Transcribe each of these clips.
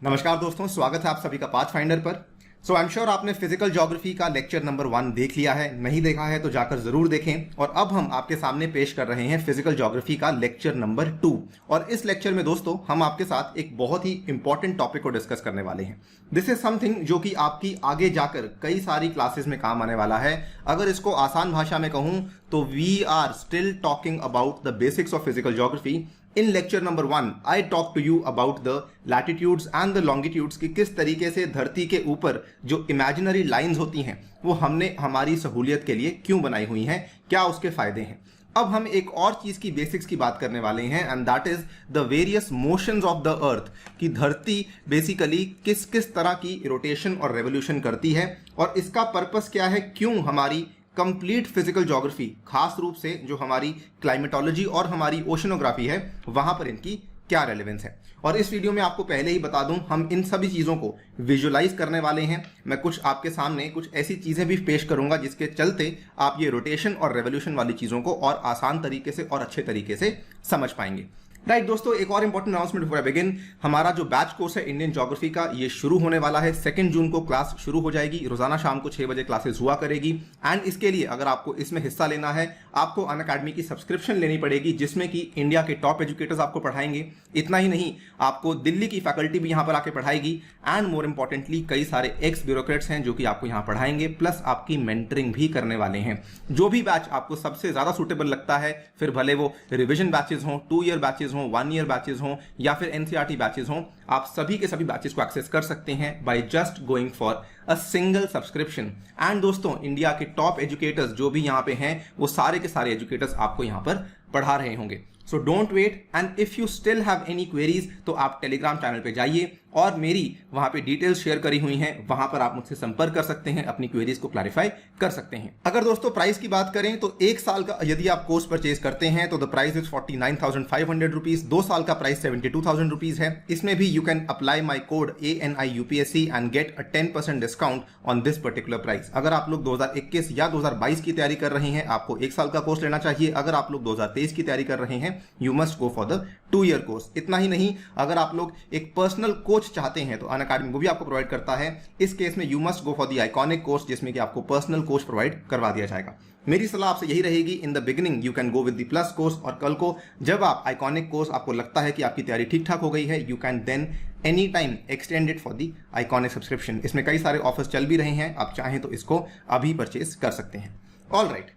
नमस्कार दोस्तों, स्वागत है आप सभी का पाथफाइंडर पर। आई एम श्योर आपने फिजिकल ज्योग्राफी का लेक्चर नंबर 1 देख लिया है। नहीं देखा है तो जाकर जरूर देखें। और अब हम आपके सामने पेश कर रहे हैं फिजिकल ज्योग्राफी का लेक्चर नंबर 2। और इस लेक्चर में दोस्तों हम आपके साथ एक बहुत ही इंपॉर्टेंट टॉपिक को डिस्कस करने वाले हैं। दिस इज समथिंग जो कि आपकी आगे जाकर कई सारी क्लासेस में काम आने वाला है। अगर इसको आसान भाषा में कहूं तो we are still talking about the basics of physical geography. In lecture number 1 I talk to you about the latitudes and the longitudes की किस तरीके से धरती के ऊपर जो इमेजिनरी लाइंस होती हैं वो हमने हमारी सहूलियत के लिए क्यों बनाई हुई हैं, क्या उसके फायदे हैं। अब हम एक और चीज की बेसिक्स की बात करने वाले हैं and that is the various motions of the अर्थ कि धरती बेसिकली किस किस तरह की रोटेशन और रेवोल्यूशन करती है और इसका पर्पस क्या है, क्यों हमारी कंप्लीट फिजिकल ज्योग्राफी, खास रूप से जो हमारी क्लाइमेटोलॉजी और हमारी ओशनोग्राफी है वहां पर इनकी क्या रेलेवेंस है। और इस वीडियो में आपको पहले ही बता दूं, हम इन सभी चीजों को विजुअलाइज करने वाले हैं। मैं कुछ आपके सामने कुछ ऐसी चीजें भी पेश करूंगा जिसके चलते आप ये रोटेशन और रेवोल्यूशन वाली चीजों को और आसान तरीके से और अच्छे तरीके से समझ पाएंगे। राइट दोस्तों, एक और important announcement before I begin. हमारा जो बैच कोर्स है इंडियन ज्योग्राफी का, ये शुरू होने वाला है। 2 जून को क्लास शुरू हो जाएगी। रोजाना शाम को 6 बजे क्लासेस हुआ करेगी। एंड इसके लिए अगर आपको इसमें हिस्सा लेना है, आपको अनअकैडमी की सब्सक्रिप्शन लेनी पड़ेगी जिसमें कि इंडिया के टॉप एजुकेटर्स आपको पढ़ाएंगे। इतना ही नहीं, आपको दिल्ली की फैकल्टी भी यहाँ पर आके पढ़ाएगी एंड मोर इंपॉर्टेंटली कई सारे एक्स ब्यूरोक्रेट्स हैं जो कि आपको यहाँ पढ़ाएंगे, प्लस आपकी मेंटरिंग भी करने वाले हैं। जो भी बैच आपको सबसे ज्यादा सुटेबल लगता है, फिर भले वो रिविजन बैचेस हों, 2 ईयर बैचेस हों, 1 ईयर बैचेस हों या फिर एनसीईआरटी बैचेस हों, आप सभी के सभी बैचेस को एक्सेस कर सकते हैं by just going for a single subscription. And दोस्तों, इंडिया के टॉप एजुकेटर्स जो भी यहाँ पे हैं वो सारे के सारे एजुकेटर्स आपको यहाँ पर पढ़ा रहे होंगे। So don't wait and if you still have any queries तो आप टेलीग्राम चैनल पे जाइए और मेरी वहां पे डिटेल्स शेयर करी हुई हैं, वहां पर आप मुझसे संपर्क कर सकते हैं, अपनी क्वेरीज को क्लैरिफाई कर सकते हैं। अगर दोस्तों प्राइस की बात करें तो 1 साल का यदि आप कोर्स परचेज करते हैं तो द प्राइस इज 49,500 रुपीज। 2 साल का प्राइस 72,000 रुपीज है। इसमें भी you can apply my code ANIUPSC and get a 10% discount on this particular price. अगर आप लोग 2021 या 2022 की तैयारी कर रहे हैं, आपको 1 साल का कोर्स लेना चाहिए। अगर आप लोग 2023 की तैयारी कर रहे हैं, you must go for the 2 year course. इतना ही नहीं, अगर आप लोग एक पर्सनल कोच चाहते हैं तो अनअकैडमी वो भी आपको प्रोवाइड करता है। इस केस में you must go for the iconic course जिसमें कि आपको पर्सनल कोच प्रोवाइड करवा दिया जाएगा। मेरी सलाह आपसे यही रहेगी, in the beginning you can go with the plus course और कल को जब आप आइकॉनिक कोर्स आपको लगता है कि आपकी तैयारी ठीक ठाक हो गई है, you can then any time extend it for the iconic subscription. इसमें कई सारे ऑफर्स चल भी रहे हैं, आप चाहें तो इसको अभी परचेज कर सकते हैं। ऑल राइट,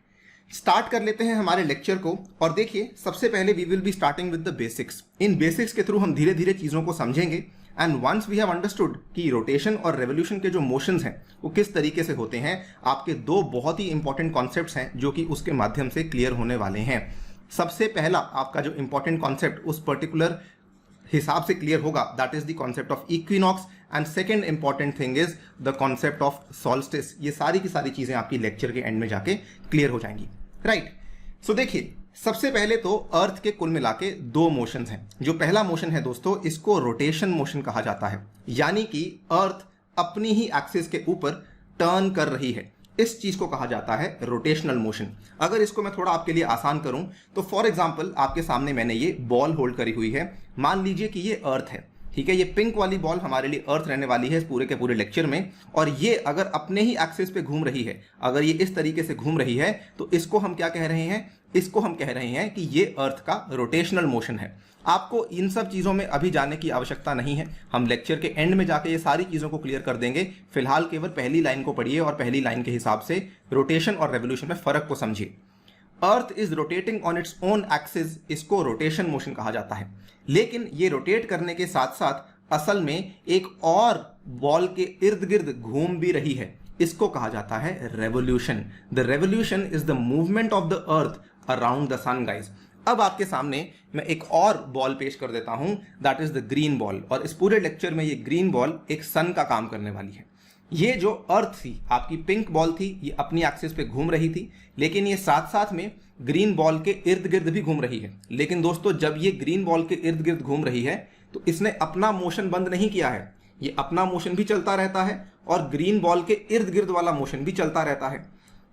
स्टार्ट कर लेते हैं हमारे लेक्चर को। और देखिए, सबसे पहले we will be starting with the basics. इन बेसिक्स के थ्रू हम धीरे धीरे चीजों को समझेंगे and once we have understood कि रोटेशन और रेवोल्यूशन के जो मोशंस हैं वो किस तरीके से होते हैं, आपके 2 बहुत ही इंपॉर्टेंट कॉन्सेप्ट्स हैं जो कि उसके माध्यम से क्लियर होने वाले हैं। सबसे पहला आपका जो इंपॉर्टेंट कॉन्सेप्ट उस पर्टिकुलर हिसाब से क्लियर होगा, that is the concept of equinox and second important thing is the concept of solstice. ये सारी की सारी चीजें आपकी लेक्चर के एंड में जाके क्लियर हो जाएंगी। राइट, सो देखिए, सबसे पहले तो अर्थ के कुल मिला के 2 मोशंस हैं। जो पहला मोशन है दोस्तों, इसको रोटेशन मोशन कहा जाता है, यानी कि अर्थ अपनी ही एक्सिस के ऊपर टर्न कर रही है। इस चीज को कहा जाता है रोटेशनल मोशन। अगर इसको मैं थोड़ा आपके लिए आसान करूं तो फॉर एग्जांपल आपके सामने मैंने ये बॉल होल्ड करी हुई है। मान लीजिए कि ये अर्थ है, ठीक है। ये पिंक वाली बॉल हमारे लिए अर्थ रहने वाली है इस पूरे के पूरे लेक्चर में। और ये अगर अपने ही एक्सिस पे घूम रही है, अगर ये इस तरीके से घूम रही है तो इसको हम क्या कह रहे हैं, इसको हम कह रहे हैं कि ये अर्थ का रोटेशनल मोशन है। आपको इन सब चीजों में अभी जाने की आवश्यकता नहीं है, हम लेक्चर के एंड में जाके ये सारी चीजों को क्लियर कर देंगे। फिलहाल केवल पहली लाइन को पढ़िए और पहली लाइन के हिसाब से रोटेशन और रेवोल्यूशन में फर्क को समझिए। अर्थ is rotating on its own axis, इसको रोटेशन मोशन कहा जाता है। लेकिन ये रोटेट करने के साथ साथ असल में एक और बॉल के इर्द गिर्द घूम भी रही है, इसको कहा जाता है revolution. The revolution is the movement of the earth around the sun guys. अब आपके सामने मैं एक और बॉल पेश कर देता हूं, that is the green ball. और इस पूरे लेक्चर में ये ग्रीन बॉल एक सन का काम करने वाली है। ये जो अर्थ थी, आपकी पिंक बॉल थी, ये अपनी एक्सिस पे घूम रही थी, लेकिन ये साथ साथ में ग्रीन बॉल के इर्द गिर्द भी घूम रही है। लेकिन दोस्तों, जब ये ग्रीन बॉल के इर्द गिर्द घूम रही है तो इसने अपना मोशन बंद नहीं किया है, ये अपना मोशन भी चलता रहता है और ग्रीन बॉल के इर्द गिर्द वाला मोशन भी चलता रहता है।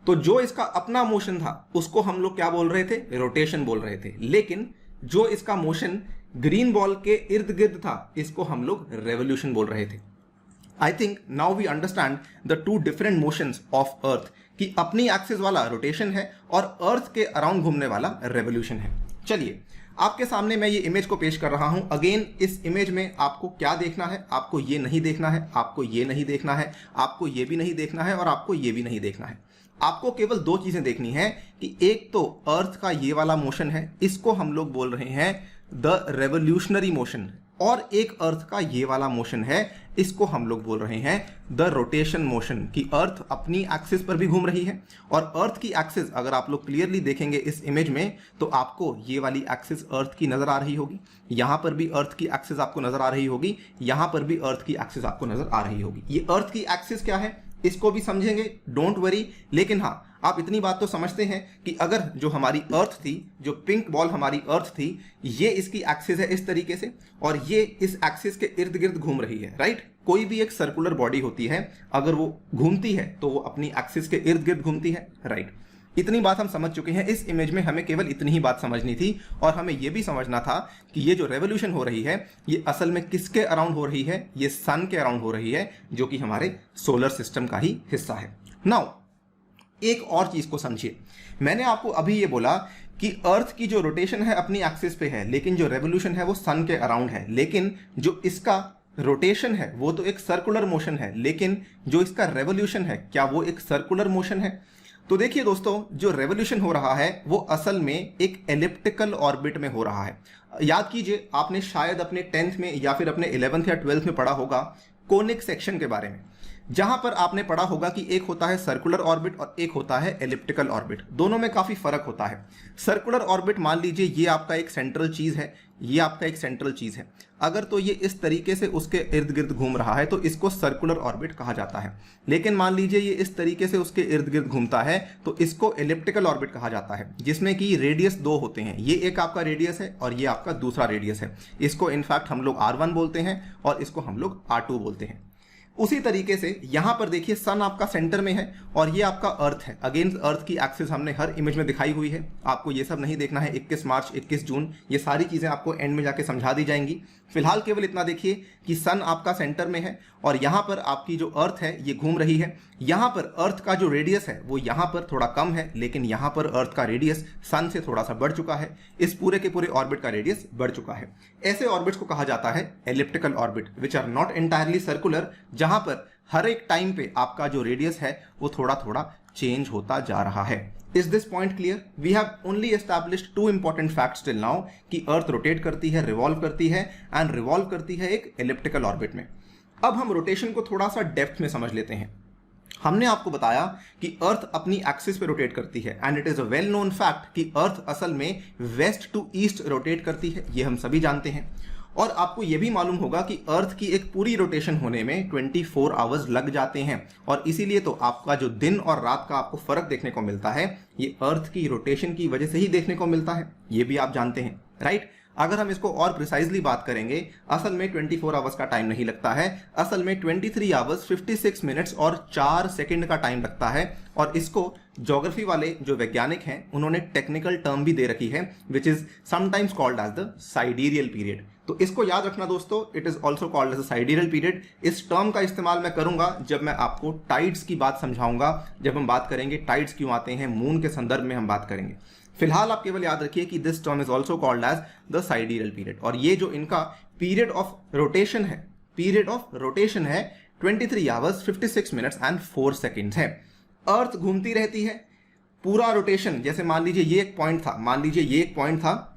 तो जो इसका अपना मोशन था उसको हम लोग क्या बोल रहे थे, रोटेशन बोल रहे थे। लेकिन जो इसका मोशन ग्रीन बॉल के इर्द गिर्द था, इसको हम लोग रेवोल्यूशन बोल रहे थे। I think now we understand the two different motions of earth, कि अपनी एक्सिस वाला रोटेशन है और अर्थ के अराउंड घूमने वाला रेवोल्यूशन है। चलिए आपके सामने मैं ये इमेज को पेश कर रहा हूं। अगेन इस इमेज में आपको क्या देखना है, आपको ये नहीं देखना है, आपको ये नहीं देखना है, आपको ये भी नहीं देखना है और आपको ये भी नहीं देखना है। आपको केवल दो चीजें देखनी है कि एक तो अर्थ का ये वाला मोशन है, इसको हम लोग बोल रहे हैं द रेवोल्यूशनरी मोशन, और एक अर्थ का ये वाला मोशन है, इसको हम लोग बोल रहे हैं द रोटेशन मोशन, कि अर्थ अपनी एक्सिस पर भी घूम रही है। और अर्थ की एक्सिस अगर आप लोग क्लियरली देखेंगे इस इमेज में तो आपको ये वाली एक्सिस अर्थ की नजर आ रही होगी, यहां पर भी अर्थ की एक्सिस आपको नजर आ रही होगी, यहां पर भी अर्थ की एक्सिस आपको नजर आ रही होगी। ये अर्थ की एक्सिस क्या है इसको भी समझेंगे, डोंट वरी। लेकिन हाँ, आप इतनी बात तो समझते हैं कि अगर जो हमारी अर्थ थी, जो पिंक बॉल हमारी अर्थ थी, ये इसकी एक्सिस है इस तरीके से, और ये इस एक्सिस के इर्द गिर्द घूम रही है, राइट। कोई भी एक सर्कुलर बॉडी होती है, अगर वो घूमती है तो वो अपनी एक्सिस के इर्द गिर्द घूमती है, राइट। इतनी बात हम समझ चुके हैं। इस इमेज में हमें केवल इतनी ही बात समझनी थी, और हमें यह भी समझना था कि ये जो रेवोल्यूशन हो रही है ये असल में किसके अराउंड हो रही है, ये सन के अराउंड हो रही है, जो कि हमारे सोलर सिस्टम का ही हिस्सा है। नाउ एक और चीज को समझिए, मैंने आपको अभी ये बोला कि अर्थ की जो रोटेशन है अपनी एक्सिस पे है, लेकिन जो रेवोल्यूशन है वो सन के अराउंड है। लेकिन जो इसका रोटेशन है वो तो एक सर्कुलर मोशन है, लेकिन जो इसका रेवोल्यूशन है क्या वो एक सर्कुलर मोशन है? तो देखिए दोस्तों, जो रेवोल्यूशन हो रहा है वो असल में एक एलिप्टिकल ऑर्बिट में हो रहा है। याद कीजिए, आपने शायद अपने 10th में या फिर अपने 11th या 12th में पढ़ा होगा कोनिक सेक्शन के बारे में, जहां पर आपने पढ़ा होगा कि एक होता है सर्कुलर ऑर्बिट और एक होता है एलिप्टिकल ऑर्बिट। दोनों में काफी फर्क होता है। सर्कुलर ऑर्बिट मान लीजिए ये आपका एक सेंट्रल चीज है, ये आपका एक सेंट्रल चीज है, अगर तो ये इस तरीके से उसके इर्द गिर्द घूम रहा है तो इसको सर्कुलर ऑर्बिट कहा जाता है। लेकिन मान लीजिए ये इस तरीके से उसके इर्द गिर्द घूमता है तो इसको एलिप्टिकल ऑर्बिट कहा जाता है, जिसमें कि रेडियस दो होते हैं। ये एक आपका रेडियस है और ये आपका दूसरा रेडियस है। इसको इनफैक्ट हम लोग R1 बोलते हैं और इसको हम लोग R2 बोलते हैं। उसी तरीके से यहां पर देखिए, सन आपका सेंटर में है और ये आपका अर्थ है। अगेन अर्थ की एक्सिस हमने हर इमेज में दिखाई हुई है, आपको ये सब नहीं देखना है। 21 मार्च 21 जून ये सारी चीजें आपको एंड में जाके समझा दी जाएंगी। फिलहाल केवल इतना देखिए कि सन आपका सेंटर में है और यहां पर आपकी जो अर्थ है ये घूम रही है। यहां पर अर्थ का जो रेडियस है वो यहां पर थोड़ा कम है, लेकिन यहां पर अर्थ का रेडियस सन से थोड़ा सा बढ़ चुका है। इस पूरे के पूरे ऑर्बिट का रेडियस बढ़ चुका है। ऐसे ऑर्बिट्स को कहा जाता है elliptical orbit, which are not entirely circular, जहां पर हर एक टाइम पे आपका जो रेडियस है वो थोड़ा थोड़ा चेंज होता जा रहा है। Is this point clear? We have only established two important facts till now, कि अर्थ रोटेट करती है, रिवॉल्व करती है एंड रिवॉल्व करती है एक एलिप्टिकल ऑर्बिट में। अब हम रोटेशन को थोड़ा सा डेप्थ में समझ लेते हैं। हमने आपको बताया कि अर्थ अपनी एक्सिस पे रोटेट करती है, and it is a well known fact कि अर्थ असल में वेस्ट टू ईस्ट रोटेट करती है, ये हम सभी जानते हैं। और आपको यह भी मालूम होगा कि अर्थ की एक पूरी रोटेशन होने में 24 आवर्स लग जाते हैं, और इसीलिए तो आपका जो दिन और रात का आपको फर्क देखने को मिलता है ये अर्थ की रोटेशन की वजह से ही देखने को मिलता है, ये भी आप जानते हैं, राइट। अगर हम इसको और प्रिसाइजली बात करेंगे, असल में 24 आवर्स का टाइम नहीं लगता है, असल में 23 आवर्स 56 मिनट्स और 4 सेकंड का टाइम लगता है। और इसको ज्योग्राफी वाले जो वैज्ञानिक हैं उन्होंने टेक्निकल टर्म भी दे रखी है, which is sometimes called as the sidereal period. तो इसको याद रखना दोस्तों, it is also called as the sidereal period. इस टर्म का इस्तेमाल मैं करूंगा जब मैं आपको टाइड्स की बात समझाऊंगा, जब हम बात करेंगे टाइड्स क्यों आते हैं, मून के संदर्भ में हम बात करेंगे। फिलहाल आप केवल याद रखिए कि this term is also called as the sidereal period. और ये जो इनका पीरियड ऑफ रोटेशन है, पीरियड ऑफ रोटेशन है 23 आवर्स 56 मिनट्स एंड 4 सेकेंड्स है। अर्थ घूमती रहती है पूरा रोटेशन। जैसे मान लीजिए ये एक पॉइंट था, मान लीजिए ये एक पॉइंट था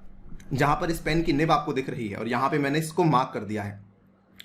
जहां पर इस पेन की निब आपको दिख रही है और यहां पे मैंने इसको मार्क कर दिया है।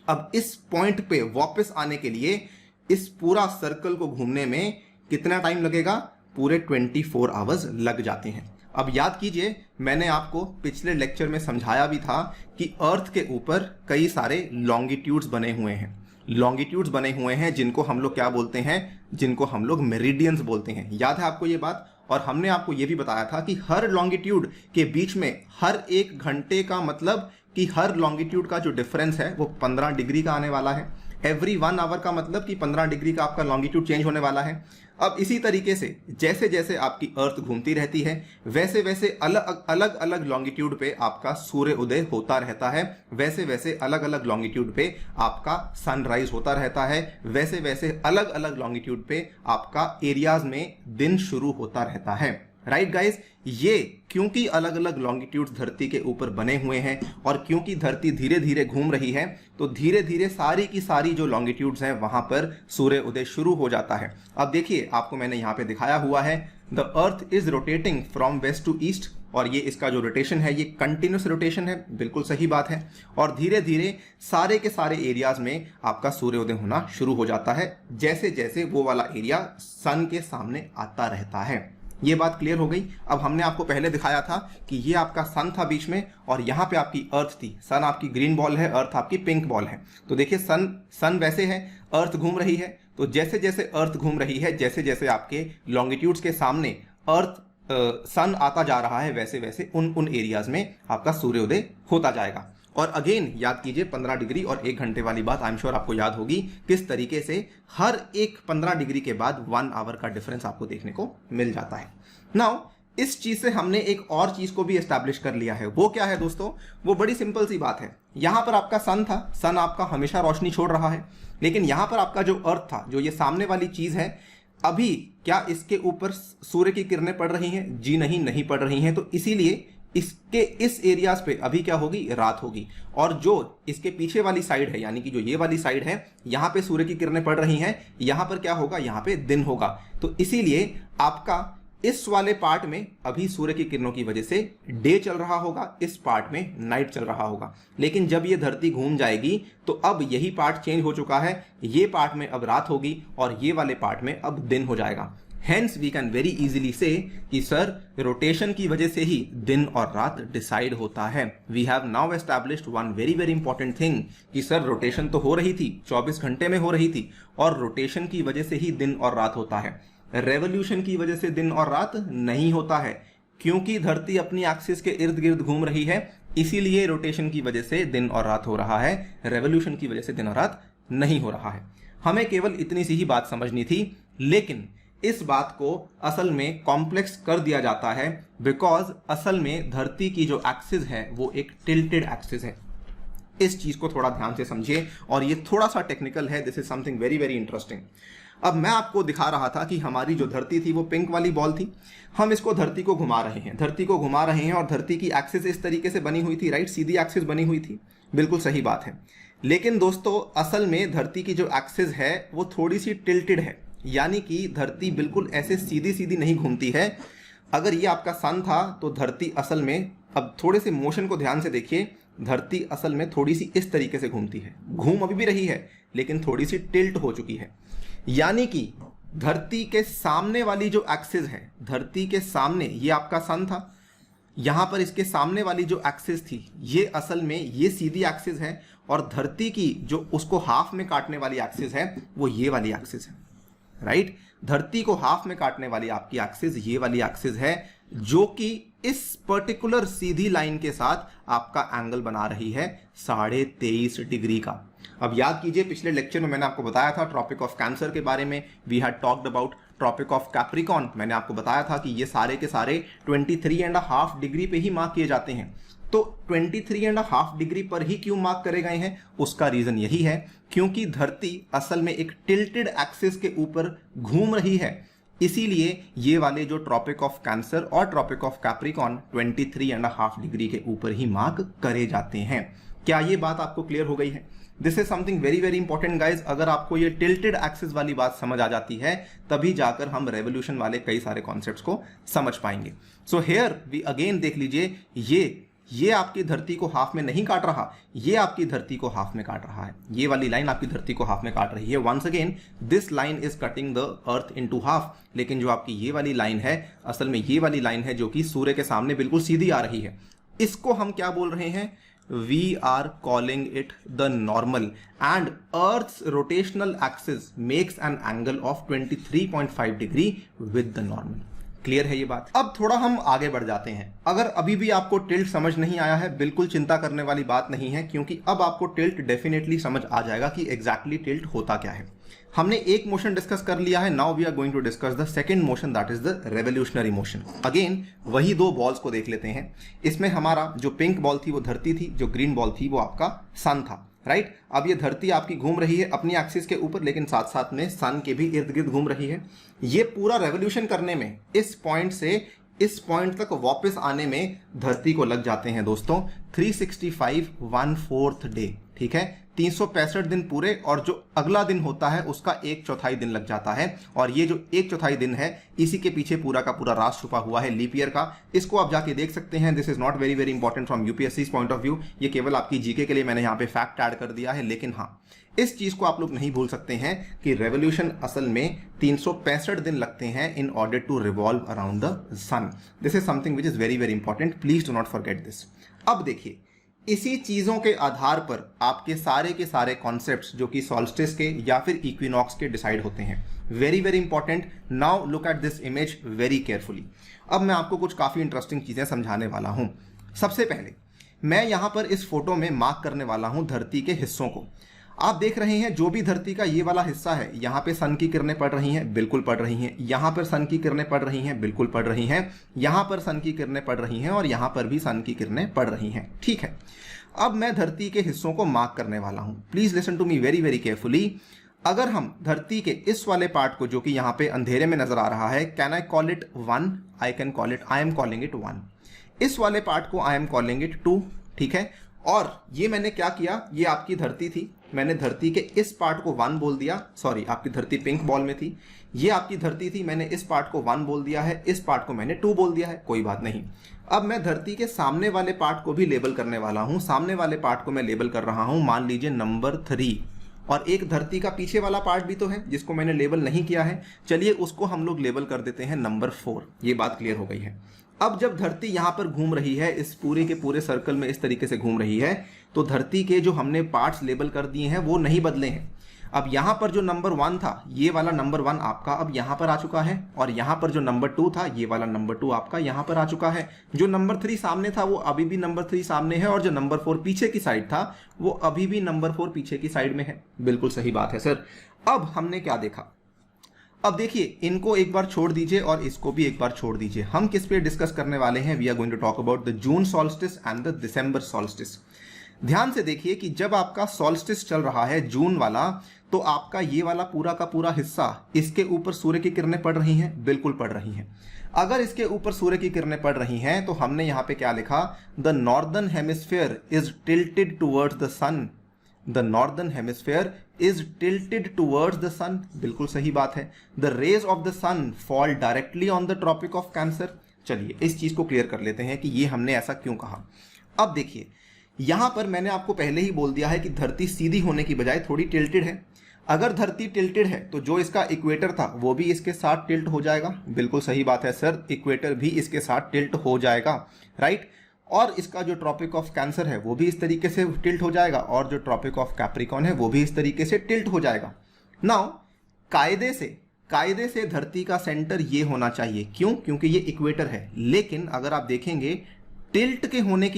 अब इस पॉइंट पे वापस आने के लिए इस पूरा सर्कल को घूमने में कितना टाइम लगेगा? पूरे 24 आवर्स लग जाते हैं। अब याद कीजिए, मैंने आपको पिछले लेक्चर में समझाया भी था कि अर्थ के ऊपर कई सारे लॉन्गिट्यूड्स बने हुए हैं, लॉन्गिट्यूड्स बने हुए हैं जिनको हम लोग क्या बोलते हैं, जिनको हम लोग मेरिडियंस बोलते हैं। याद है आपको ये बात? और हमने आपको ये भी बताया था कि हर लॉन्गिट्यूड के बीच में हर एक घंटे का मतलब कि हर लॉन्गिट्यूड का जो डिफरेंस है वो 15 डिग्री का आने वाला है। एवरी 1 आवर का मतलब कि 15 डिग्री का आपका लॉन्गिट्यूड चेंज होने वाला है। अब इसी तरीके से जैसे जैसे आपकी अर्थ घूमती रहती है वैसे वैसे अलग अलग अलग लॉन्गिट्यूड पे आपका सूर्य उदय होता रहता है, वैसे वैसे अलग अलग लॉन्गिट्यूड पे आपका सनराइज होता रहता है, वैसे वैसे अलग अलग लॉन्गिट्यूड पे आपका एरियाज में दिन शुरू होता रहता है। राइट गाइस, ये क्योंकि अलग अलग लॉन्गिट्यूड्स धरती के ऊपर बने हुए हैं और क्योंकि धरती धीरे धीरे घूम रही है तो धीरे धीरे सारी की सारी जो लॉन्गिट्यूड्स हैं वहां पर सूर्य उदय शुरू हो जाता है। अब देखिए, आपको मैंने यहां पे दिखाया हुआ है the earth is rotating from west to east, और ये इसका जो रोटेशन है ये कंटिन्यूस रोटेशन है, बिल्कुल सही बात है। और धीरे धीरे सारे के सारे एरियाज में आपका सूर्योदय होना शुरू हो जाता है जैसे जैसे वो वाला एरिया सन के सामने आता रहता है। ये बात क्लियर हो गई। अब हमने आपको पहले दिखाया था कि ये आपका सन था बीच में और यहाँ पे आपकी अर्थ थी। सन आपकी ग्रीन बॉल है, अर्थ आपकी पिंक बॉल है। तो देखिए सन वैसे है, अर्थ घूम रही है, तो जैसे जैसे अर्थ घूम रही है जैसे जैसे आपके लॉन्गिट्यूड्स के सामने अर्थ सन आता जा रहा है वैसे वैसे उन एरियाज में आपका सूर्योदय होता जाएगा। और अगेन याद कीजिए 15 डिग्री और 1 घंटे वाली बात आई एम श्योर आपको याद होगी, किस तरीके से हर एक 15 डिग्री के बाद 1 आवर का डिफरेंस आपको देखने को मिल जाता है। नाउ इस चीज से हमने एक और चीज को भी एस्टैब्लिश कर लिया है। वो क्या है दोस्तों? वो बड़ी सिंपल सी बात है। यहां पर आपका सन था, सन आपका हमेशा रोशनी छोड़ रहा है, लेकिन यहां पर आपका जो अर्थ था, जो ये सामने वाली चीज है, अभी क्या इसके ऊपर सूर्य की किरणें पड़ रही हैं? जी नहीं पड़ रही हैं। तो इसीलिए इसके इस एरियाज पे अभी क्या होगी? रात होगी। और जो इसके पीछे वाली साइड है, यानी कि जो ये वाली साइड है, यहां पे सूर्य की किरणें पड़ रही हैं, यहां पर क्या होगा? यहां पे दिन होगा। तो इसीलिए आपका इस वाले पार्ट में अभी सूर्य की किरणों की वजह से डे चल रहा होगा, इस पार्ट में नाइट चल रहा होगा। लेकिन जब ये धरती घूम जाएगी तो अब यही पार्ट चेंज हो चुका है, ये पार्ट में अब रात होगी और ये वाले पार्ट में अब दिन हो जाएगा। Hence we can very easily say कि सर रोटेशन की वजह से ही दिन और रात डिसाइड होता है। We have now established one very very important thing कि सर रोटेशन तो हो रही थी, 24 घंटे में हो रही थी, और रोटेशन की वजह से ही दिन और रात होता है। रेवोल्यूशन की वजह से दिन और रात नहीं होता है, क्योंकि धरती अपनी एक्सिस के इर्द गिर्द घूम रही है, इसीलिए रोटेशन की वजह से दिन और रात हो रहा है, रेवोल्यूशन की वजह से दिन और रात नहीं हो रहा है। हमें केवल इतनी सी ही बात समझनी थी, लेकिन इस बात को असल में कॉम्प्लेक्स कर दिया जाता है बिकॉज असल में धरती की जो एक्सिस है वो एक टिल्टेड एक्सिस है। इस चीज को थोड़ा ध्यान से समझिए, और ये थोड़ा सा टेक्निकल है, this is something very very interesting. अब मैं आपको दिखा रहा था कि हमारी जो धरती थी वो पिंक वाली बॉल थी, हम इसको धरती को घुमा रहे हैं, धरती को घुमा रहे हैं, और धरती की एक्सिस इस तरीके से बनी हुई थी, राइट, सीधी एक्सिस बनी हुई थी, बिल्कुल सही बात है। लेकिन दोस्तों असल में धरती की जो एक्सिस है वो थोड़ी सी टिल्टेड है, यानी कि धरती बिल्कुल ऐसे सीधी सीधी नहीं घूमती है। अगर ये आपका सन था तो धरती असल में, अब थोड़े से मोशन को ध्यान से देखिए, धरती असल में थोड़ी सी इस तरीके से घूमती है, घूम अभी भी रही है लेकिन थोड़ी सी टिल्ट हो चुकी है। यानी कि धरती के सामने वाली जो एक्सिस है, धरती के सामने ये आपका सन था, यहां पर इसके सामने वाली जो एक्सिस थी ये असल में ये सीधी एक्सिस है, और धरती की जो उसको हाफ में काटने वाली एक्सिस है वो ये वाली एक्सिस है, राइट। धरती को हाफ में काटने वाली आपकी एक्सिस ये वाली एक्सिस है, जो कि इस पर्टिकुलर सीधी लाइन के साथ आपका एंगल बना रही है 23.5 डिग्री का। अब याद कीजिए पिछले लेक्चर में मैंने आपको बताया था ट्रॉपिक ऑफ कैंसर के बारे में, we had talked about tropic of Capricorn. मैंने आपको बताया था कि ये सारे के सारे 23.5 डिग्री पे ही मार्क किए जाते हैं। तो 23.5 डिग्री पर ही क्यों मार्क करे गए हैं? उसका रीजन यही है क्योंकि धरती असल में एक टिल्टेड एक्सिस के ऊपर घूम रही है, इसीलिए ये वाले जो ट्रॉपिक ऑफ कैंसर और ट्रॉपिक ऑफ कैप्रिकॉर्न 23.5 डिग्री के ऊपर ही मार्क करे जाते हैं। क्या ये बात आपको क्लियर हो गई है? This is something very very important guys. अगर आपको ये टिल्टेड एक्सिस वाली बात समझ आ जाती है तभी जाकर हम रेवोल्यूशन वाले कई सारे कॉन्सेप्ट्स को समझ पाएंगे। सो हियर वी अगेन देख लीजिए, ये आपकी धरती को हाफ में नहीं काट रहा, ये आपकी धरती को हाफ में काट रहा है। ये वाली लाइन आपकी धरती को हाफ में काट रही है। Once again this line is cutting the earth into half. लेकिन जो आपकी ये वाली लाइन है, असल में ये वाली लाइन है जो कि सूर्य के सामने बिल्कुल सीधी आ रही है। इसको हम क्या बोल रहे हैं? We are calling it the normal, and earth's rotational axis makes an angle of 23.5 degree with the normal. Clear है ये बात। अब थोड़ा हम आगे बढ़ जाते हैं। अगर अभी भी आपको टिल्ट समझ नहीं आया है, बिल्कुल चिंता करने वाली बात नहीं है, क्योंकि अब आपको टिल्ट डेफिनेटली समझ आ जाएगा कि एग्जैक्टली टिल्ट होता क्या है। हमने एक मोशन डिस्कस कर लिया है, now we are going to discuss the second motion, that is the revolutionary motion. Again वही दो बॉल्स को देख लेते हैं। इसमें हमारा जो पिंक बॉल थी वो धरती थी, जो ग्रीन बॉल थी वो आपका सन था, राइट। अब ये धरती आपकी घूम रही है अपनी एक्सिस के ऊपर, लेकिन साथ साथ में सन के भी इर्द गिर्द घूम रही है। ये पूरा रेवोल्यूशन करने में इस पॉइंट से इस पॉइंट तक वापस आने में धरती को लग जाते हैं दोस्तों 365 1/4 डे, ठीक है। 365 दिन पूरे, और जो अगला दिन होता है उसका 1/4 दिन लग जाता है। और ये जो 1/4 दिन है, इसी के पीछे पूरा का पूरा राज छुपा हुआ है लीप ईयर का। इसको आप जाके देख सकते हैं। This is not very very important from UPSC point of view, ये केवल आपकी जीके के लिए मैंने यहाँ पे फैक्ट ऐड कर दिया है। लेकिन हाँ, इस चीज को आप लोग नहीं भूल सकते हैं कि रेवोल्यूशन असल में 365 दिन लगते हैं in order to revolve around the sun. This is something which is very very important, please do not forget this. अब देखिए, इसी चीजों के आधार पर आपके सारे के सारे कॉन्सेप्ट्स जो कि सॉल्स्टिस के या फिर इक्विनॉक्स के डिसाइड होते हैं। Very very important. Now look at this image very carefully. अब मैं आपको कुछ काफी इंटरेस्टिंग चीजें समझाने वाला हूं। सबसे पहले मैं यहां पर इस फोटो में मार्क करने वाला हूं धरती के हिस्सों को। आप देख रहे हैं जो भी धरती का ये वाला हिस्सा है, यहाँ पे सन की किरणें पड़ रही हैं, बिल्कुल पड़ रही हैं। यहाँ पर सन की किरणें पड़ रही हैं, बिल्कुल पड़ रही हैं। यहाँ पर सन की किरणें पड़ रही हैं और यहाँ पर भी सन की किरणें पड़ रही हैं, ठीक है। अब मैं धरती के हिस्सों को मार्क करने वाला हूं। Please listen to me very very carefully. अगर हम धरती के इस वाले पार्ट को, जो कि यहाँ पे अंधेरे में नजर आ रहा है, can I call it 1? I am calling it 1। इस वाले पार्ट को आई एम कॉलिंग इट 2, ठीक है। और ये मैंने क्या किया, ये आपकी धरती थी, मैंने धरती के इस पार्ट को 1 बोल दिया। सॉरी, आपकी धरती पिंक बॉल में थी, ये आपकी धरती थी, मैंने इस पार्ट को 1 बोल दिया है, इस पार्ट को मैंने 2 बोल दिया है, कोई बात नहीं। अब मैं धरती के सामने वाले पार्ट को भी लेबल करने वाला हूं। सामने वाले पार्ट को मैं लेबल कर रहा हूं, मान लीजिए नंबर 3। और एक धरती का पीछे वाला पार्ट भी तो है जिसको मैंने लेबल नहीं किया है, चलिए उसको हम लोग लेबल कर देते हैं नंबर 4। ये बात क्लियर हो गई है। अब जब धरती यहां पर घूम रही है, इस पूरे के पूरे सर्कल में इस तरीके से घूम रही है, तो धरती के जो हमने पार्ट्स लेबल कर दिए हैं वो नहीं बदले हैं। अब यहां पर जो नंबर 1 था, ये वाला नंबर 1 आपका अब यहां पर आ चुका है, और यहां पर जो नंबर 2 था, ये वाला नंबर 2 आपका यहां पर आ चुका है। जो नंबर 3 सामने था वो अभी भी नंबर 3 सामने है, और जो नंबर 4 पीछे की साइड था वो अभी भी नंबर 4 पीछे की साइड में है। बिल्कुल सही बात है सर। अब हमने क्या देखा, अब देखिए, इनको एक बार छोड़ दीजिए और इसको भी एक बार छोड़ दीजिए। हम किस पे डिस्कस करने वाले हैं? We are going to talk about the June solstice and the December solstice. ध्यान से देखिए कि जब आपका सॉल्स्टिस चल रहा है जून वाला, तो आपका ये वाला पूरा का पूरा हिस्सा, इसके ऊपर सूर्य की किरणें पड़ रही हैं, बिल्कुल पड़ रही हैं। अगर इसके ऊपर सूर्य की किरणें पड़ रही हैं तो हमने यहां पे क्या लिखा, the northern hemisphere is tilted towards the sun. The northern hemisphere is tilted towards the sun, बिल्कुल सही बात है। The rays of the sun fall directly on the tropic of cancer. चलिए इस चीज को क्लियर कर लेते हैं कि ये हमने ऐसा क्यों कहा। अब देखिए, यहां पर मैंने आपको पहले ही बोल दिया है कि धरती सीधी होने की बजाय थोड़ी टिल्टेड है। अगर धरती टिल्टेड है तो जो इसका इक्वेटर था वो भी इसके साथ टिल्ट हो जाएगा। बिल्कुल सही बात है सर, इक्वेटर भी इसके साथ टिल्ट हो जाएगा, राइट। और इसका जो ट्रॉपिक ऑफ कैंसर है वो भी इस तरीके से टिल्ट हो जाएगा, और जो ट्रॉपिक ऑफ कैप्रिकॉन है वो भी इस तरीके से टिल्ट हो जाएगा। नाउ कायदे से धरती का सेंटर ये होना चाहिए। क्यों? क्योंकि ये इक्वेटर है। लेकिन अगर आप देखेंगे, टिल्ट के होने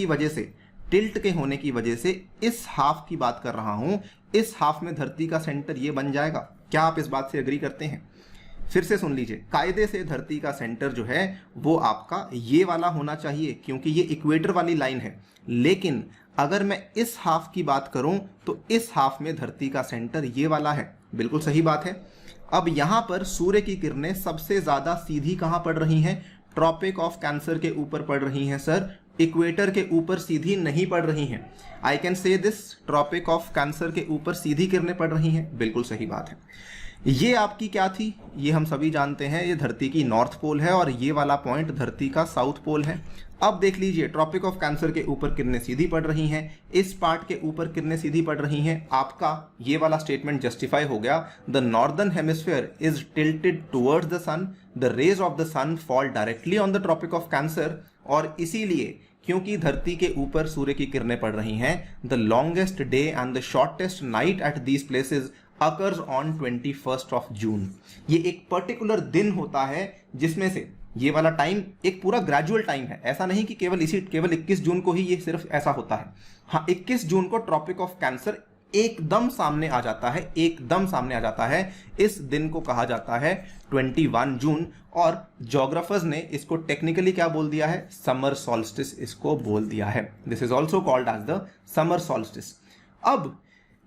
की वजह से इस हाफ की बात कर रहा हूं, इस हाफ में धरती का सेंटर ये बन जाएगा। क्या आप इस बात से एग्री करते हैं? फिर से सुन लीजिए, कायदे से धरती का सेंटर जो है वो आपका ये वाला होना चाहिए, क्योंकि ये इक्वेटर वाली लाइन है। लेकिन अगर मैं इस हाफ की बात करूं तो इस हाफ में धरती का सेंटर ये वाला है। बिल्कुल सही बात है। अब यहां पर सूर्य की किरणें सबसे ज्यादा सीधी कहां पड़ रही हैं? ट्रॉपिक ऑफ कैंसर के ऊपर पड़ रही हैं सर, इक्वेटर के ऊपर सीधी नहीं पड़ रही हैं। I can say this, tropic of Cancer के ऊपर सीधी किरणें पड़ रही हैं। बिल्कुल सही बात है। ये आपकी क्या थी? ये हम सभी जानते हैं, ये धरती की नॉर्थ पोल है, और ये वाला पॉइंट धरती का साउथ पोल है। अब देख लीजिए, ट्रॉपिक ऑफ कैंसर के ऊपर किरणें सीधी पड़ रही हैं, इस पार्ट के ऊपर किरणें सीधी पड़ रही हैं। आपका ये वाला स्टेटमेंट जस्टिफाई हो गया। The northern hemisphere is tilted towards the sun, the rays of the sun fall directly on the tropic of Cancer. और इसीलिए, क्योंकि धरती के ऊपर सूर्य की किरणें पड़ रही हैं, the longest day and the shortest night at these places occurs on 21st of June। ये एक पर्टिकुलर दिन होता है जिसमें से ये वाला टाइम एक पूरा ग्रेजुअल टाइम है, ऐसा नहीं कि केवल 21 जून को ही ये सिर्फ ऐसा होता है। हाँ, 21 जून को ट्रॉपिक ऑफ कैंसर एकदम सामने आ जाता है, एकदम सामने आ जाता है। इस दिन को कहा जाता है 21 जून, और जोग्राफर्स ने इसको टेक्निकली क्या बोल दिया है, समर सॉल्स्टिस इसको बोल दिया है। This is also called as the summer solstice. अब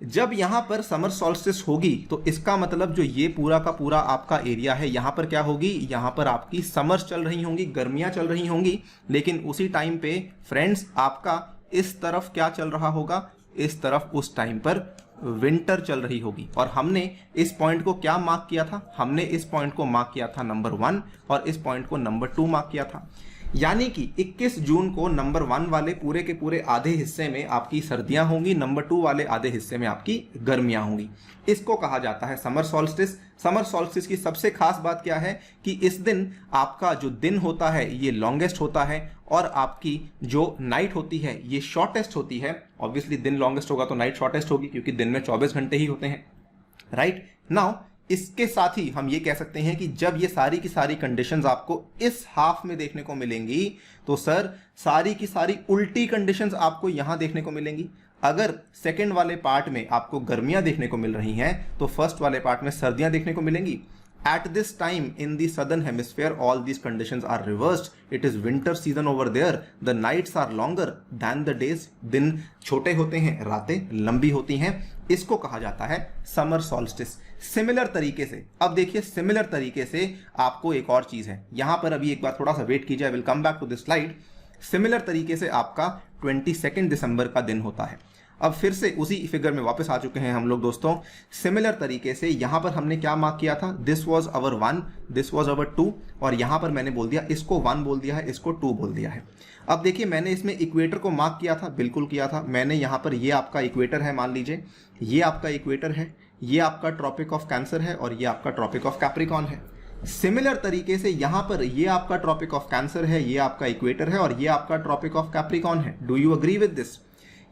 जब यहां पर समर सॉल्स्टिस होगी तो इसका मतलब जो ये पूरा का पूरा आपका एरिया है, यहां पर क्या होगी, यहां पर आपकी समर्स चल रही होंगी, गर्मियां चल रही होंगी। लेकिन उसी टाइम पे फ्रेंड्स आपका इस तरफ क्या चल रहा होगा, इस तरफ उस टाइम पर विंटर चल रही होगी। और हमने इस पॉइंट को क्या मार्क किया था, हमने इस पॉइंट को मार्क किया था नंबर 1 और इस पॉइंट को नंबर 2 मार्क किया था। यानी कि 21 जून को नंबर 1 वाले पूरे के पूरे आधे हिस्से में आपकी सर्दियां होंगी, नंबर 2 वाले आधे हिस्से में आपकी गर्मियां होंगी। इसको कहा जाता है समर सॉल्स्टिस। समर सॉल्स्टिस की सबसे खास बात क्या है कि इस दिन आपका जो दिन होता है ये लॉन्गेस्ट होता है और आपकी जो नाइट होती है ये शॉर्टेस्ट होती है। ऑब्वियसली दिन लॉन्गेस्ट होगा तो नाइट शॉर्टेस्ट होगी, क्योंकि दिन में 24 घंटे ही होते हैं, राइट। नाउ इसके साथ ही हम ये कह सकते हैं कि जब ये सारी की सारी कंडीशंस आपको इस हाफ में देखने को मिलेंगी तो सर सारी की सारी उल्टी कंडीशंस आपको यहां देखने को मिलेंगी। अगर सेकंड वाले पार्ट में आपको गर्मियां देखने को मिल रही हैं तो फर्स्ट वाले पार्ट में सर्दियां देखने को मिलेंगी। At this time in the southern hemisphere all these conditions are reversed. It is winter season over there. The nights are longer than the days. दिन छोटे होते हैं, रातें लंबी होती हैं। इसको कहा जाता है समर सॉल्स्टिस। सिमिलर तरीके से अब देखिए, सिमिलर तरीके से आपको एक और चीज है यहां पर, अभी एक बार थोड़ा सा वेट कीजिए, I will come back to this slide. Similar तरीके से आपका 22 दिसंबर का दिन होता है। अब फिर से उसी फिगर में वापस आ चुके हैं हम लोग दोस्तों। सिमिलर तरीके से यहां पर हमने क्या मार्क किया था, this was our 1, this was अवर 2, और यहां पर मैंने बोल दिया इसको 1 बोल दिया है, इसको 2 बोल दिया है। अब देखिए मैंने इसमें इक्वेटर को मार्क किया था, बिल्कुल किया था मैंने। यहां पर ये आपका इक्वेटर है, मान लीजिए ये आपका इक्वेटर है, ये आपका ट्रॉपिक ऑफ कैंसर है और ये आपका ट्रॉपिक ऑफ कैप्रिकॉन है। सिमिलर तरीके से यहां पर ये आपका ट्रॉपिक ऑफ कैंसर है, ये आपका इक्वेटर है और ये आपका ट्रॉपिक ऑफ कैप्रिकॉन है। Do you agree with this?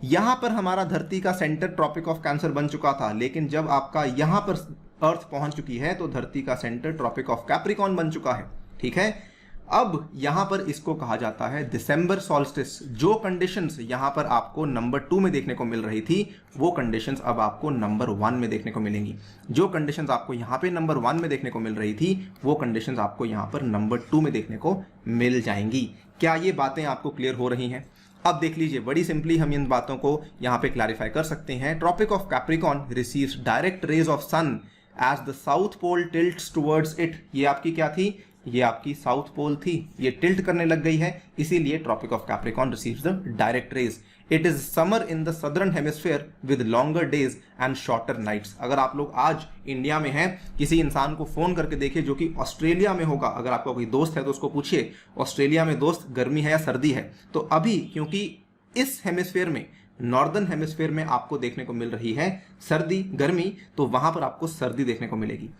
यहां पर हमारा धरती का सेंटर ट्रॉपिक ऑफ कैंसर बन चुका था, लेकिन जब आपका यहां पर अर्थ पहुंच चुकी है तो धरती का सेंटर ट्रॉपिक ऑफ कैप्रिकॉन बन चुका है, ठीक है। अब यहां पर इसको कहा जाता है दिसंबर सॉल्स्टिस। जो कंडीशंस यहां पर आपको नंबर 2 में देखने को मिल रही थी वो कंडीशंस अब आपको नंबर 1 में देखने को मिलेंगी। जो कंडीशंस आपको यहां पे नंबर 1 में देखने को मिल रही थी वो कंडीशंस आपको यहां पर नंबर 2 में देखने को मिल जाएंगी। क्या ये बातें आपको क्लियर हो रही हैं? अब देख लीजिए, बड़ी सिंपली हम इन बातों को यहां पे क्लैरिफाई कर सकते हैं। Tropic of Capricorn receives direct rays of sun as the south pole tilts towards it. ये आपकी क्या थी, ये आपकी साउथ पोल थी, ये टिल्ट करने लग गई है, इसीलिए tropic of Capricorn receives the direct rays. It is summer in the southern hemisphere with longer days and shorter nights. अगर आप लोग आज इंडिया में हैं, किसी इंसान को फोन करके देखिए जो कि ऑस्ट्रेलिया में होगा, अगर आपका कोई दोस्त है तो उसको पूछिए ऑस्ट्रेलिया में दोस्त गर्मी है या सर्दी है, तो अभी क्योंकि इस हेमिस्फीयर में, नॉर्दर्न हेमिस्फीयर में आपको देखने को मिल रही है सर्दी गर्मी, तो वहां पर आपको सर्दी देखने को मिलेगी।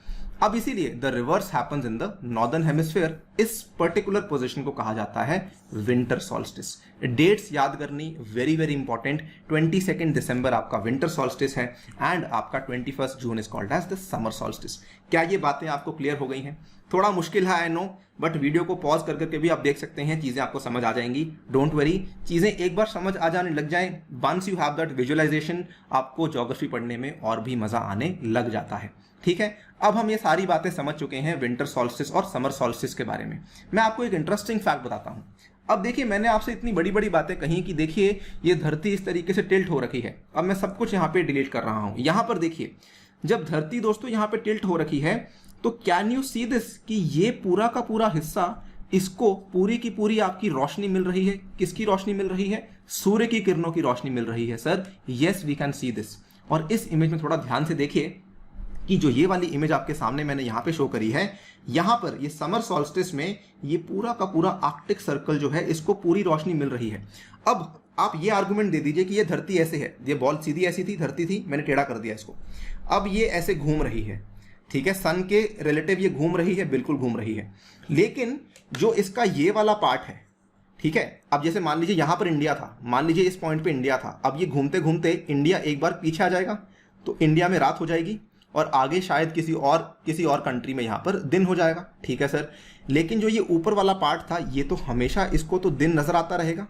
अब इसीलिए the reverse happens in the northern hemisphere. इस पर्टिकुलर पोजीशन को कहा जाता है विंटर सॉल्स्टिस। डेट्स याद करनी वेरी वेरी इंपॉर्टेंट। 22 दिसंबर आपका विंटर सॉल्स्टिस है एंड आपका 21 June is called as the summer solstice. क्या ये बातें आपको क्लियर हो गई हैं? थोड़ा मुश्किल है आई नो, बट वीडियो को पॉज कर करके भी आप देख सकते हैं, चीजें आपको समझ आ जाएंगी। डोंट वरी, चीजें एक बार समझ आ जाने लग जाए, once you have that visualisation, आपको ज्योग्राफी पढ़ने में और भी मजा आने लग जाता है, ठीक है। अब हम ये सारी बातें समझ चुके हैं विंटर सॉल्स्टिस और समर सॉल्स्टिस के बारे में। मैं आपको एक इंटरेस्टिंग फैक्ट बताता हूं। अब देखिए, मैंने आपसे इतनी बड़ी बड़ी बातें कही कि देखिए ये धरती इस तरीके से टिल्ट हो रखी है। अब मैं सब कुछ यहाँ पे डिलीट कर रहा हूं। यहां पर देखिए, जब धरती दोस्तों यहाँ पे टिल्ट हो रखी है तो कैन यू सी दिस कि ये पूरा का पूरा हिस्सा, इसको पूरी की पूरी आपकी रोशनी मिल रही है। किसकी रोशनी मिल रही है? सूर्य की किरणों की रोशनी मिल रही है sir. Yes, we can see this. और इस इमेज में थोड़ा ध्यान से देखिए कि जो ये वाली इमेज आपके सामने मैंने यहां पे शो करी है, यहां पर ये समर सॉल्स्टिस में ये पूरा का पूरा आर्कटिक सर्कल जो है इसको पूरी रोशनी मिल रही है। अब आप ये आर्गुमेंट दे दीजिए कि ये धरती ऐसे है, ये बॉल सीधी ऐसी थी, धरती थी, मैंने टेढ़ा कर दिया इसको, अब ये ऐसे घूम रही है, ठीक है, सन के रिलेटिव ये घूम रही है, बिल्कुल घूम रही है। लेकिन जो इसका ये वाला पार्ट है, ठीक है, अब जैसे मान लीजिए यहां पर इंडिया था, मान लीजिए इस पॉइंट पे इंडिया था, अब ये घूमते घूमते इंडिया एक बार पीछे आ जाएगा तो इंडिया में रात हो जाएगी और आगे शायद किसी और कंट्री में यहाँ पर दिन हो जाएगा। ठीक है सर, लेकिन जो ये ऊपर वाला पार्ट था ये तो हमेशा इसको तो दिन नजर आता रहेगा,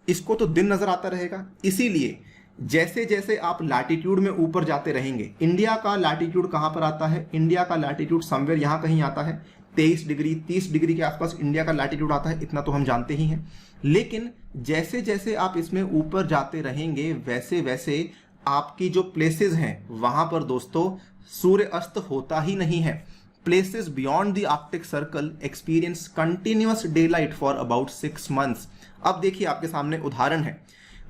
इसको तो दिन नजर आता रहेगा। इसीलिए जैसे जैसे आप लैटिट्यूड में ऊपर जाते रहेंगे, इंडिया का लैटिट्यूड कहाँ पर आता है, इंडिया का लैटिट्यूड समवेयर यहाँ कहीं आता है, 23 डिग्री 30 डिग्री के आसपास इंडिया का लैटिट्यूड आता है, इतना तो हम जानते ही हैं। लेकिन जैसे जैसे आप इसमें ऊपर जाते रहेंगे वैसे वैसे आपकी जो प्लेसेस हैं वहां पर दोस्तों सूर्य अस्त होता ही नहीं है। Places beyond the Arctic circle experience continuous day light for about 6 months। अब देखिए आपके सामने उदाहरण है,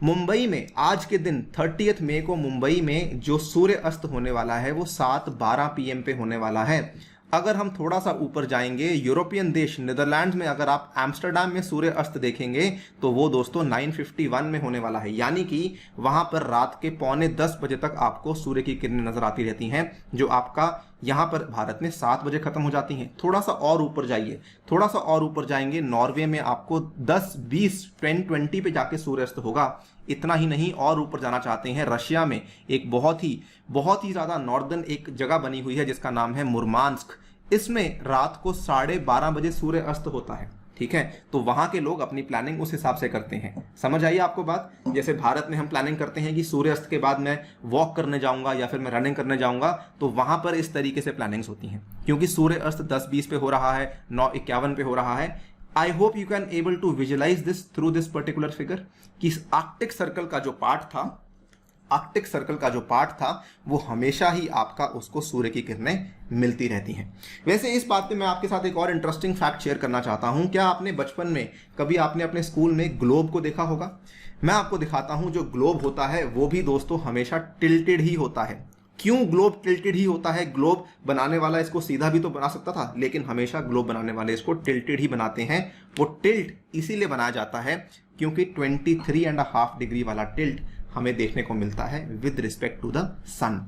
मुंबई में आज के दिन 30 मई को मुंबई में जो सूर्य अस्त होने वाला है वो 7:12 PM पे होने वाला है। अगर हम थोड़ा सा ऊपर जाएंगे यूरोपियन देश नीदरलैंड्स में, अगर आप एम्स्टर्डम में सूर्य अस्त देखेंगे तो वो दोस्तों 9:51 में होने वाला है, यानी कि वहां पर रात के 9:45 बजे तक आपको सूर्य की किरणें नजर आती रहती हैं, जो आपका यहाँ पर भारत में 7 बजे खत्म हो जाती हैं। थोड़ा सा और ऊपर जाइए, थोड़ा सा और ऊपर जाएंगे, नॉर्वे में आपको 10, 20, 20 पे जाके सूर्यास्त होगा। इतना ही नहीं, और ऊपर जाना चाहते हैं, रशिया में एक बहुत ही ज्यादा नॉर्दर्न एक जगह बनी हुई है जिसका नाम है मुर्मांस्क। इसमें रात को 12:30 बजे सूर्य अस्त होता है। ठीक है, तो वहां के लोग अपनी प्लानिंग उस हिसाब से करते हैं। समझ आई आपको बात? जैसे भारत में हम प्लानिंग करते हैं कि सूर्यास्त के बाद मैं वॉक करने जाऊंगा या फिर मैं रनिंग करने जाऊंगा, तो वहां पर इस तरीके से प्लानिंग्स होती हैं, क्योंकि सूर्य अस्त 10:20 पे हो रहा है, 9:51 पे हो रहा है। I hope you can able to visualise this through this particular figure कि आर्कटिक सर्कल का जो पार्ट था वो हमेशा ही आपका उसको सूर्य की किरणें मिलती रहती हैं। वैसे इस बात पे मैं आपके साथ एक और इंटरेस्टिंग फैक्ट शेयर करना चाहता हूं। क्या आपने बचपन में कभी आपने अपने स्कूल में ग्लोब को देखा होगा? मैं आपको दिखाता हूं, जो ग्लोब होता है वो भी दोस्तों हमेशा टिल्टेड ही होता है। क्यों ग्लोब टिल्टेड ही होता है? ग्लोब बनाने वाला इसको सीधा भी तो बना सकता था, लेकिन हमेशा ग्लोब बनाने वाले इसको टिल्टेड ही बनाते हैं। वो टिल्ट इसीलिए बनाया जाता है क्योंकि 23.5 डिग्री वाला टिल्ट हमें देखने को मिलता है with respect to the sun.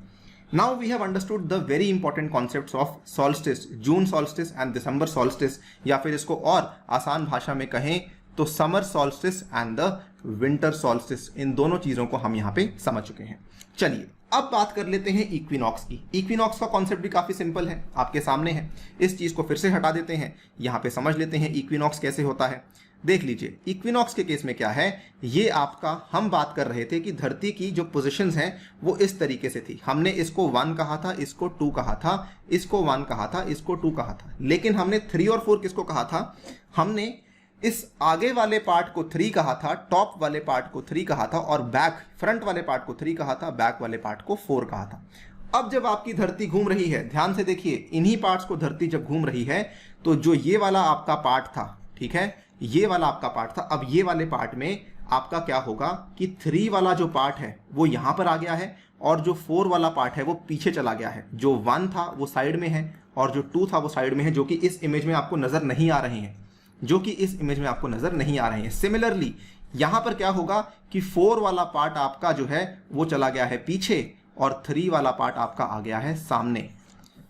Now we have understood the very important concepts of solstice, June solstice and December solstice, या फिर इसको और आसान भाषा में कहें तो summer solstice and the winter solstice. इन दोनों चीजों को हम यहाँ पे समझ चुके हैं। चलिए अब बात कर लेते हैं इक्विनॉक्स की। इक्विनॉक्स का कॉन्सेप्ट भी काफी सिंपल है, आपके सामने है। इस चीज को फिर से हटा देते हैं, यहाँ पे समझ लेते हैं इक्विनॉक्स कैसे होता है। देख लीजिए इक्विनॉक्स के केस में क्या है, ये आपका हम बात कर रहे थे कि धरती की जो पोजीशंस हैं वो इस तरीके से थी। हमने इसको 1 कहा था, इसको 2 कहा था, इसको 1 कहा था, इसको 2 कहा था, लेकिन हमने 3 और 4 किसको कहा था? हमने इस आगे वाले पार्ट को 3 कहा था, टॉप वाले पार्ट को 3 कहा था, और बैक फ्रंट वाले पार्ट को 3 कहा था, बैक वाले पार्ट को 4 कहा था। अब जब आपकी धरती घूम रही है, ध्यान से देखिए, इन्हीं पार्ट्स को धरती जब घूम रही है तो जो ये वाला आपका पार्ट था, ठीक है, ये वाला आपका पार्ट था, अब ये वाले पार्ट में आपका क्या होगा कि 3 वाला जो पार्ट है वो यहां पर आ गया है, और जो 4 वाला पार्ट है वो पीछे चला गया है। जो 1 था वो साइड में है और जो 2 था वो साइड में है, जो कि इस इमेज में आपको नजर नहीं आ रहे हैं, सिमिलरली यहां पर क्या होगा कि 4 वाला पार्ट आपका जो है वो चला गया है पीछे और 3 वाला पार्ट आपका आ गया है सामने।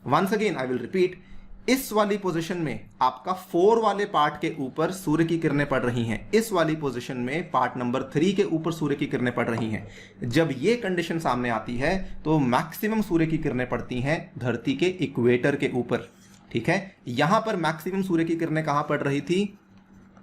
Once again I will repeat, इस वाली पोजीशन में आपका 4 वाले पार्ट के ऊपर सूर्य की किरणें पड़ रही हैं, इस वाली पोजीशन में पार्ट नंबर 3 के ऊपर सूर्य की किरणें पड़ रही हैं। जब ये कंडीशन सामने आती है तो मैक्सिमम सूर्य की किरणें पड़ती हैं धरती के इक्वेटर के ऊपर। ठीक है, यहां पर मैक्सिमम सूर्य की किरणें कहां पड़ रही थी?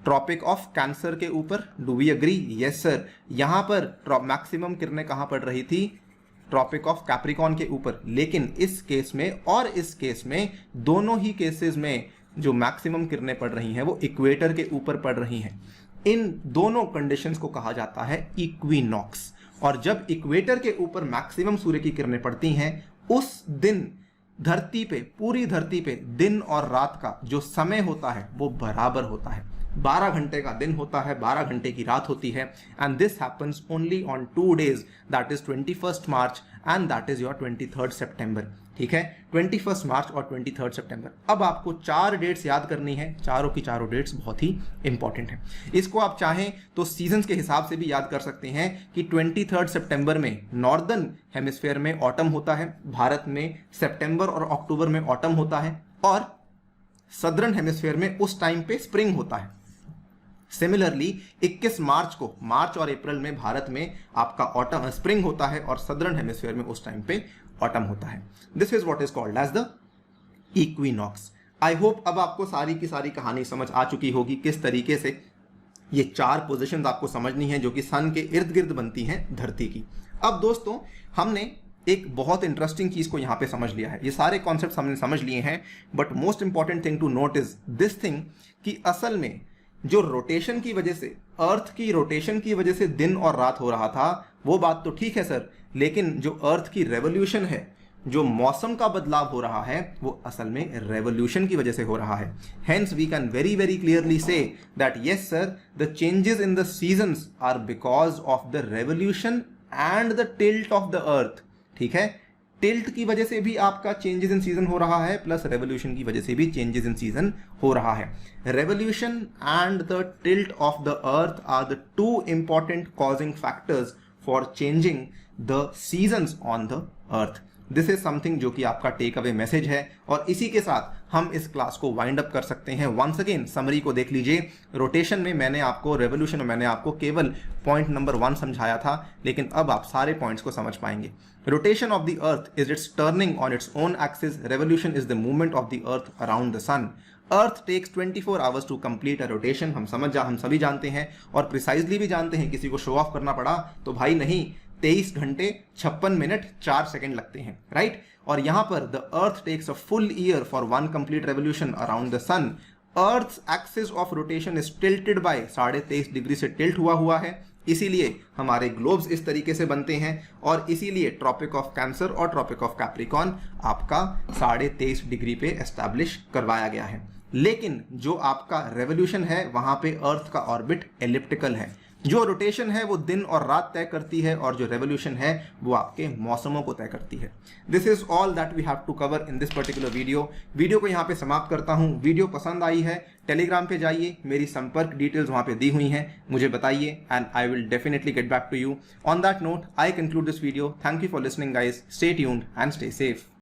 ट्रॉपिक ऑफ कैंसर के ऊपर। Do we agree? Yes sir. यहां पर मैक्सिमम किरणें कहां पड़ रही थी? ट्रॉपिक ऑफ कैप्रिकॉन के ऊपर। लेकिन इस केस में और इस केस में, दोनों ही केसेस में जो मैक्सिमम किरणें पड़ रही हैं वो इक्वेटर के ऊपर पड़ रही हैं। इन दोनों कंडीशंस को कहा जाता है इक्विनॉक्स। और जब इक्वेटर के ऊपर मैक्सिमम सूर्य की किरणें पड़ती हैं, उस दिन धरती पे, पूरी धरती पे दिन और रात का जो समय होता है वो बराबर होता है। 12 घंटे का दिन होता है, 12 घंटे की रात होती है। And this happens only on 2 days, that is 21 March and that is your 23 सितंबर। ठीक है, 21 मार्च और 23 सितंबर। अब आपको 4 डेट्स याद करनी है, चारों की चारों डेट्स बहुत ही इंपॉर्टेंट है। इसको आप चाहें तो सीजन्स के हिसाब से भी याद कर सकते हैं कि 23 सितंबर में नॉर्दर्न हेमिस्फेयर में ऑटम होता है, भारत में सितंबर और अक्टूबर में ऑटम होता है, और सदर्न हेमिस्फेयर में उस टाइम पे स्प्रिंग होता है। सिमिलरली 21 मार्च को, मार्च और अप्रैल में भारत में आपका ऑटम स्प्रिंग होता है और सदर्न हेमिस्फेयर में उस टाइम पे ऑटम होता है। This is what is called as the equinox. I hope अब आपको सारी की सारी कहानी समझ आ चुकी होगी, किस तरीके से ये 4 पोजीशंस आपको समझनी है जो कि सन के इर्द गिर्द बनती हैं धरती की। अब दोस्तों हमने एक बहुत इंटरेस्टिंग चीज को यहां पे समझ लिया है, ये सारे कॉन्सेप्ट्स हमने समझ लिए हैं, but most important thing to note is this thing कि असल में जो रोटेशन की वजह से, अर्थ की रोटेशन की वजह से दिन और रात हो रहा था, वो बात तो ठीक है सर, लेकिन जो अर्थ की रेवोल्यूशन है, जो मौसम का बदलाव हो रहा है, वो असल में रेवोल्यूशन की वजह से हो रहा है। Hence we can very very clearly see that yes sir, the changes in the seasons are because of the revolution and the tilt of the earth. ठीक है, टिल्ट की वजह से भी आपका चेंजेस इन सीजन हो रहा है, प्लस रेवोल्यूशन की वजह से भी चेंजेस इन सीजन हो रहा है। Revolution and the tilt of the earth are the 2 important causing factors for changing the seasons on the earth. This is something जो कि आपका टेक अवे मैसेज है, और इसी के साथ हम इस क्लास को वाइंड अप कर सकते हैं। वंस अगेन समरी को देख लीजिए। रोटेशन में मैंने आपको, रेवोल्यूशन में मैंने आपको केवल पॉइंट नंबर 1 समझाया था, लेकिन अब आप सारे पॉइंट्स को समझ पाएंगे। Rotation of the earth is its turning on its own axis. Revolution is the movement of the earth around the sun. Earth takes 24 hours to complete a rotation. हम सभी जानते हैं, और प्रिसाइजली भी जानते हैं। किसी को शो ऑफ करना पड़ा तो भाई नहीं, 23 घंटे 56 मिनट 4 सेकंड लगते हैं, राइट। और यहां पर the earth takes a full year for 1 complete revolution around the sun. Earth axis of rotation is tilted by 23.5 degree से टिल्ट हुआ है, इसीलिए हमारे ग्लोब्स इस तरीके से बनते हैं, और इसीलिए ट्रॉपिक ऑफ कैंसर और ट्रॉपिक ऑफ कैप्रिकॉन आपका 23.5 डिग्री पे एस्टैब्लिश करवाया गया है। लेकिन जो आपका रेवोल्यूशन है, वहां पे अर्थ का ऑर्बिट एलिप्टिकल है। जो रोटेशन है वो दिन और रात तय करती है, और जो रेवोल्यूशन है वो आपके मौसमों को तय करती है। This is all that we have to cover in this particular video को यहाँ पे समाप्त करता हूँ। वीडियो पसंद आई है, टेलीग्राम पे जाइए, मेरी संपर्क डिटेल्स वहाँ पे दी हुई हैं, मुझे बताइए, and I will definitely get back to you. On that note I conclude this video. Thank you for listening guys, stay tuned and stay safe.